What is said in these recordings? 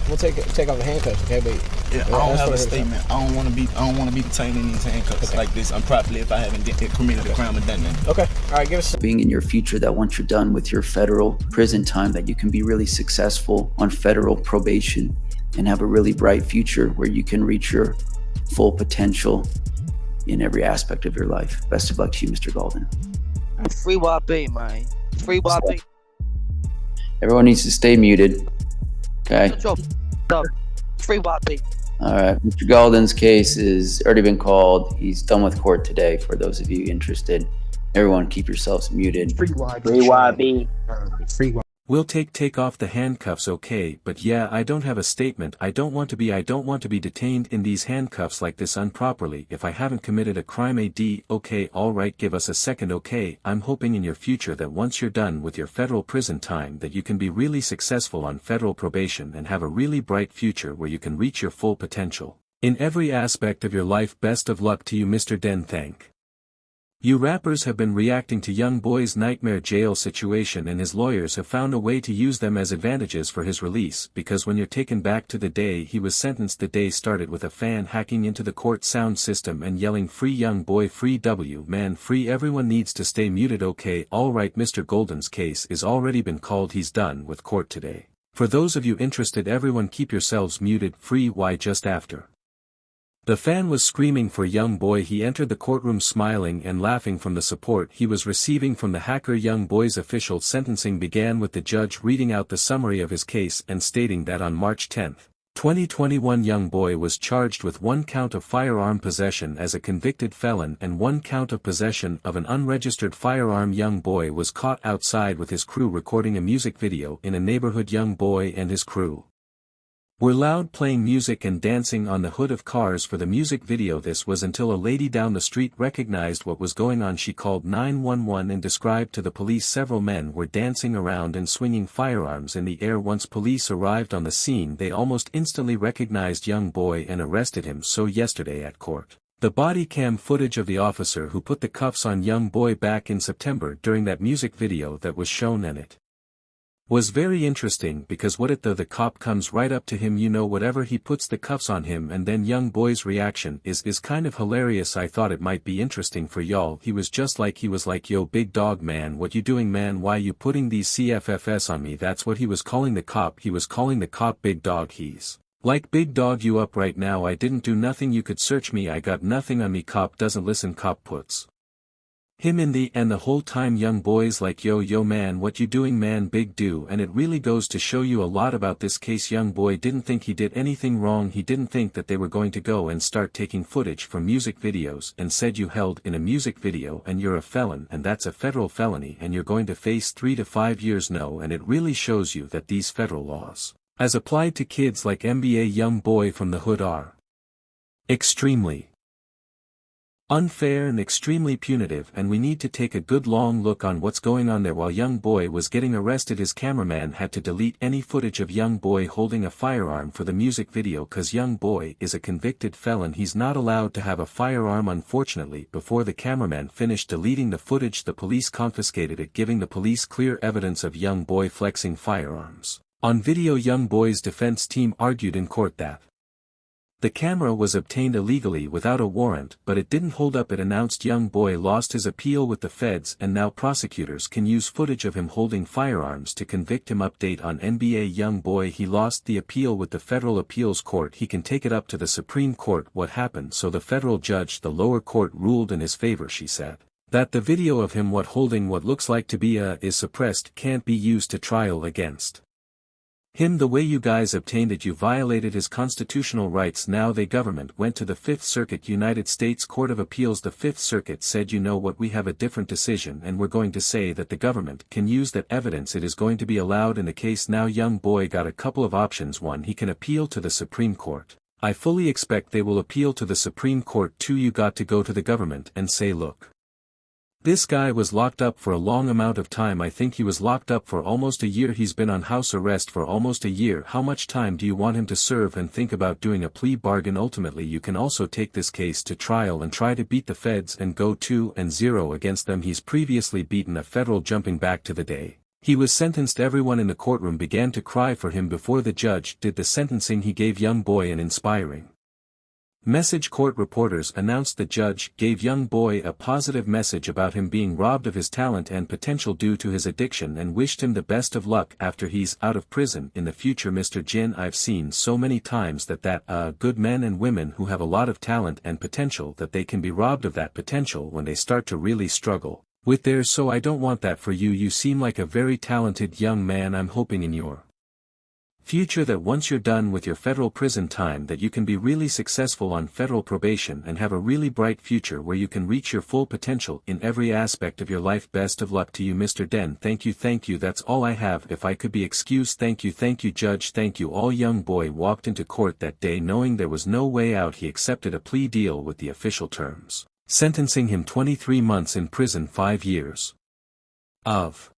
we'll take off the handcuffs, okay? But yeah, I don't have a statement. I don't want to be detained in these handcuffs like this improperly if I haven't committed a crime or done that. Okay. All right. Give us. Being in your future that once you're done with your federal prison time, that you can be really successful on federal probation and have a really bright future where you can reach your full potential in every aspect of your life. Best of luck to you, Mr. Golden. Free YB, man. Free YB. Everyone needs to stay muted. Okay. Free YB. All right. Mr. Golden's case is already been called. He's done with court today. For those of you interested, everyone keep yourselves muted. Free YB. Free YB. Free YB. We'll take off the handcuffs, okay, but yeah, I don't have a statement. I don't want to be detained in these handcuffs like this improperly if I haven't committed a crime. Okay, alright, give us a second, okay. I'm hoping in your future that once you're done with your federal prison time that you can be really successful on federal probation and have a really bright future where you can reach your full potential in every aspect of your life. Best of luck to you, Mr. Den. Thank you. Rappers have been reacting to YoungBoy's nightmare jail situation, and his lawyers have found a way to use them as advantages for his release, because when you're taken back to the day he was sentenced, the day started with a fan hacking into the court sound system and yelling "Free YoungBoy, free W man, free." Everyone needs to stay muted, okay. Alright, Mr. Golden's case is already been called. He's done with court today. For those of you interested, everyone keep yourselves muted. Free Y. Just after the fan was screaming for YoungBoy, he entered the courtroom smiling and laughing from the support he was receiving from the hacker. YoungBoy's official sentencing began with the judge reading out the summary of his case and stating that on March 10, 2021, YoungBoy was charged with 1 count of firearm possession as a convicted felon and 1 count of possession of an unregistered firearm. YoungBoy was caught outside with his crew recording a music video in a neighborhood. YoungBoy and his crew were loud, playing music and dancing on the hood of cars for the music video. This was until a lady down the street recognized what was going on. She called 911 and described to the police several men were dancing around and swinging firearms in the air. Once police arrived on the scene, they almost instantly recognized YoungBoy and arrested him. So yesterday at court, the body cam footage of the officer who put the cuffs on YoungBoy back in September during that music video that was shown, and it was very interesting because the cop comes right up to him, whatever, he puts the cuffs on him, and then YoungBoy's reaction is kind of hilarious. I thought it might be interesting for y'all. He was like, "Yo, big dog man, what you doing, man? Why you putting these CFFS on me?" That's what he was calling the cop. He was calling the cop big dog. He's like, "Big dog, you up right now? I didn't do nothing. You could search me. I got nothing on me." Cop doesn't listen. Cop puts him in the whole time YoungBoy's like, yo man, what you doing, man, big do. And it really goes to show you a lot about this case. YoungBoy didn't think he did anything wrong. He didn't think that they were going to go and start taking footage from music videos and said, "You held in a music video and you're a felon, and that's a federal felony, and you're going to face 3 to 5 years." No, and it really shows you that these federal laws, as applied to kids like NBA YoungBoy from the hood, are extremely unfair and extremely punitive, and we need to take a good long look on what's going on there. While YoungBoy was getting arrested, his cameraman had to delete any footage of YoungBoy holding a firearm for the music video, cause YoungBoy is a convicted felon. He's not allowed to have a firearm, unfortunately. Before the cameraman finished deleting the footage, the police confiscated it, giving the police clear evidence of YoungBoy flexing firearms on video. YoungBoy's defense team argued in court that the camera was obtained illegally without a warrant, but it didn't hold up. It announced YoungBoy lost his appeal with the feds, and now prosecutors can use footage of him holding firearms to convict him. Update on NBA YoungBoy: he lost the appeal with the federal appeals court. He can take it up to the Supreme Court. What happened? So the federal judge, the lower court, ruled in his favor. She said that the video of him holding what looks like to be is suppressed, can't be used to trial against him. The way you guys obtained it, you violated his constitutional rights. Now the government went to the Fifth Circuit United States Court of Appeals. The Fifth Circuit said, "You know what, we have a different decision, and we're going to say that the government can use that evidence. It is going to be allowed in the case." Now YoungBoy got a couple of options. One, he can appeal to the Supreme Court. I fully expect they will appeal to the Supreme Court. Two, you got to go to the government and say, "Look, this guy was locked up for a long amount of time. I think he was locked up for almost a year. He's been on house arrest for almost a year. How much time do you want him to serve? And think about doing a plea bargain. Ultimately, you can also take this case to trial and try to beat the feds and go 2-0 against them. He's previously beaten a federal." Jumping back to the day He was sentenced. Everyone in the courtroom began to cry for him before the judge did the sentencing. He gave YoungBoy an inspiring message. Court reporters announced the judge gave YoungBoy a positive message about him being robbed of his talent and potential due to his addiction and wished him the best of luck after he's out of prison in the future. Mr. Jin, I've seen so many times that good men and women who have a lot of talent and potential that they can be robbed of that potential when they start to really struggle with theirs, so I don't want that for you. You seem like a very talented young man. I'm hoping in your future that once you're done with your federal prison time that you can be really successful on federal probation and have a really bright future where you can reach your full potential in every aspect of your life. Best of luck to you, Mr. Den. Thank you, that's all I have. If I could be excused. Thank you, judge. Thank you all. YoungBoy walked into court that day knowing there was no way out. He accepted a plea deal with the official terms, sentencing him 23 months in prison, 5 years of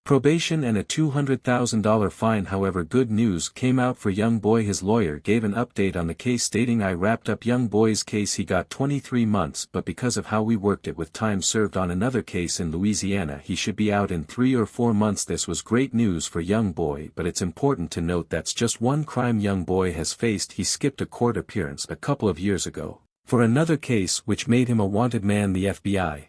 probation and a $200,000 fine. However, good news came out for YoungBoy. His lawyer gave an update on the case stating, I wrapped up YoungBoy's case. He got 23 months, but because of how we worked it with time served on another case in Louisiana, he should be out in 3 or 4 months. This was great news for YoungBoy, but it's important to note that's just one crime YoungBoy has faced. He skipped a court appearance a couple of years ago for another case which made him a wanted man. The FBI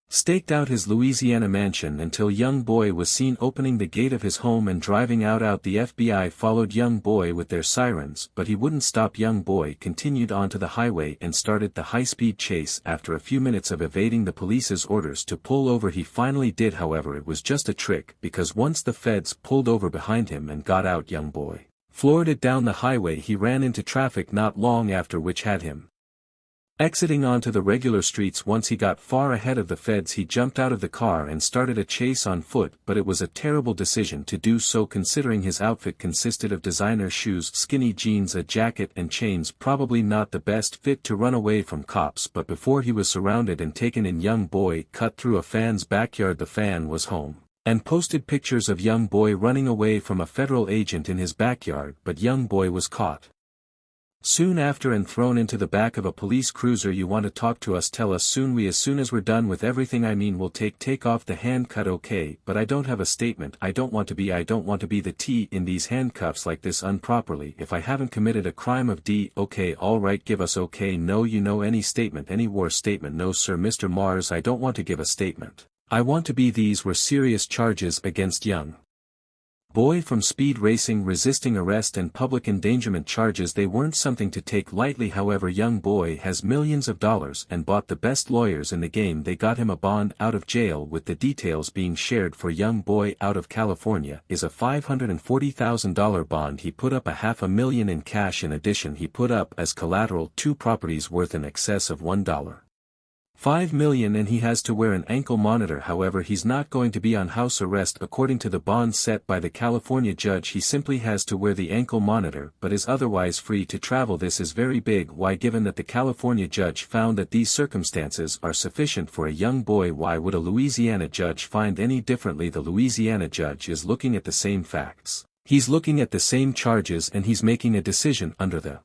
staked out his Louisiana mansion until YoungBoy was seen opening the gate of his home and driving out. The FBI followed YoungBoy with their sirens, but he wouldn't stop. YoungBoy continued onto the highway and started the high-speed chase. After a few minutes of evading the police's orders to pull over, he finally did. However, it was just a trick, because once the feds pulled over behind him and got out, YoungBoy floored it down the highway. He ran into traffic not long after, which had him exiting onto the regular streets. Once he got far ahead of the feds, he jumped out of the car and started a chase on foot, but it was a terrible decision to do so considering his outfit consisted of designer shoes, skinny jeans, a jacket and chains. Probably not the best fit to run away from cops, but before he was surrounded and taken in, YoungBoy cut through a fan's backyard. The fan was home and posted pictures of YoungBoy running away from a federal agent in his backyard, but YoungBoy was caught soon after and thrown into the back of a police cruiser. You want to talk to us? Tell us soon. As soon as we're done with everything. I mean, we'll take off the handcut, okay, but I don't have a statement. I don't want to be the T in these handcuffs like this improperly if I haven't committed a crime of D. Okay, alright, give us okay. No, you know, any statement, any war statement? No sir, Mr. Mars, I don't want to give a statement. I want to be. These were serious charges against YoungBoy from speed racing, resisting arrest and public endangerment charges. They weren't something to take lightly. However, YoungBoy has millions of dollars and bought the best lawyers in the game. They got him a bond out of jail, with the details being shared. For YoungBoy out of California is a $540,000 bond. He put up $500,000 in cash. In addition, he put up as collateral 2 properties worth in excess of $1.5 million, and he has to wear an ankle monitor. However, he's not going to be on house arrest according to the bond set by the California judge. He simply has to wear the ankle monitor but is otherwise free to travel. This is very big. Why? Given that the California judge found that these circumstances are sufficient for a YoungBoy, why would a Louisiana judge find any differently? The Louisiana judge is looking at the same facts, he's looking at the same charges, and he's making a decision under the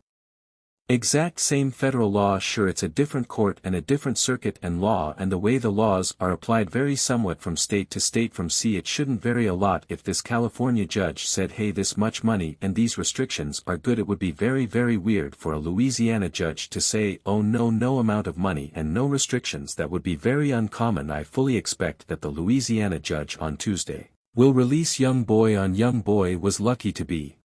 exact same federal law. Sure, it's a different court and a different circuit and law, and the way the laws are applied vary somewhat from state to state. From C, it shouldn't vary a lot. If this California judge said, hey, this much money and these restrictions are good, it would be very, very weird for a Louisiana judge to say, oh no amount of money and no restrictions. That would be very uncommon. I fully expect that the Louisiana judge on Tuesday will release YoungBoy on. YoungBoy was lucky to be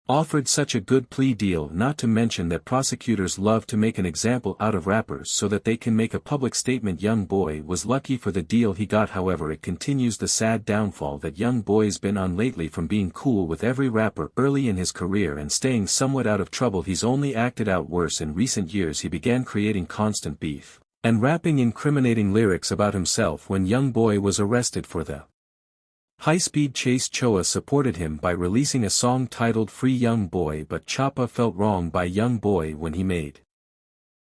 offered such a good plea deal, not to mention that prosecutors love to make an example out of rappers so that they can make a public statement. YoungBoy was lucky for the deal he got. However, it continues the sad downfall that YoungBoy's been on lately. From being cool with every rapper early in his career and staying somewhat out of trouble, he's only acted out worse in recent years. He began creating constant beef and rapping incriminating lyrics about himself when YoungBoy was arrested for the high-speed chase. Choa supported him by releasing a song titled Free YoungBoy, but Choppa felt wronged by YoungBoy when he made